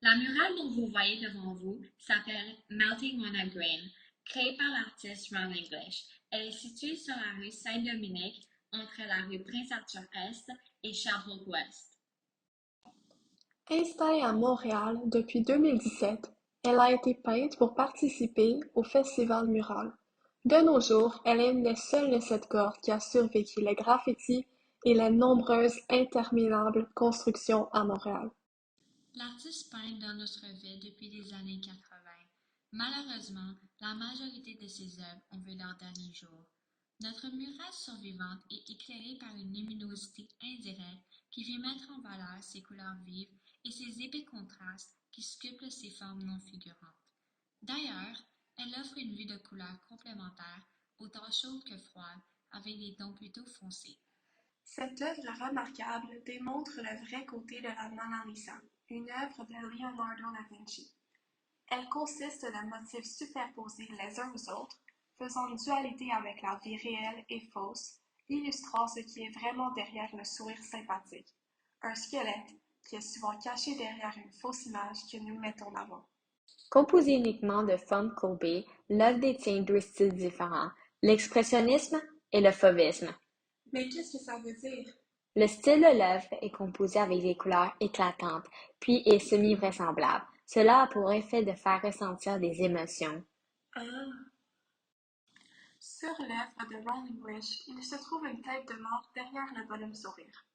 La murale dont vous voyez devant vous s'appelle Melting on a Grain, créée par l'artiste Ron English. Elle est située sur la rue Saint-Dominique, entre la rue Prince-Arthur-Est et Sherbrooke-Ouest. Installée à Montréal depuis 2017, elle a été peinte pour participer au Festival Mural. De nos jours, elle est une des seules de cette cohorte qui a survécu les graffitis et les nombreuses interminables constructions à Montréal. L'artiste peint dans notre ville depuis les années 80. Malheureusement, la majorité de ses œuvres ont vu leur dernier jour. Notre murale survivante est éclairée par une luminosité indirecte qui vient mettre en valeur ses couleurs vives et ses épais contrastes qui sculptent ses formes non figurantes. D'ailleurs, elle offre une vue de couleurs complémentaires, autant chaudes que froides, avec des tons plutôt foncés. Cette œuvre remarquable démontre le vrai côté de la Mona Lisa, une œuvre de Leonardo da Vinci. Elle consiste de motifs superposés les uns aux autres, faisant une dualité avec la vie réelle et fausse, illustrant ce qui est vraiment derrière le sourire sympathique, un squelette qui est souvent caché derrière une fausse image que nous mettons en avant. Composée uniquement de formes courbées, l'œuvre détient deux styles différents, l'expressionnisme et le fauvisme. Mais qu'est-ce que ça veut dire? Le style de l'œuvre est composé avec des couleurs éclatantes, puis est semi-vraisemblable. Cela a pour effet de faire ressentir des émotions. Ah. Sur l'œuvre de Ron English, il se trouve une tête de mort derrière le bonhomme sourire.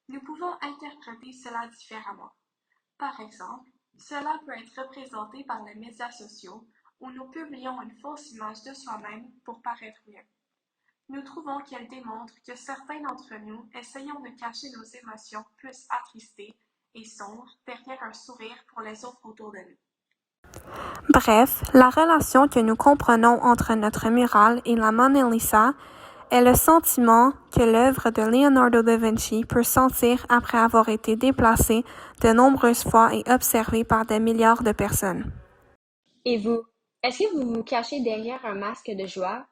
Nous pouvons interpréter cela différemment. Par exemple, cela peut être représenté par les médias sociaux où nous publions une fausse image de soi-même pour paraître mieux. Nous trouvons qu'elle démontre que certains d'entre nous essayons de cacher nos émotions plus attristées et sombres derrière un sourire pour les autres autour de nous. Bref, la relation que nous comprenons entre notre murale et la Mona Lisa est le sentiment que l'œuvre de Leonardo da Vinci peut sentir après avoir été déplacée de nombreuses fois et observée par des milliards de personnes. Et vous, est-ce que vous vous cachez derrière un masque de joie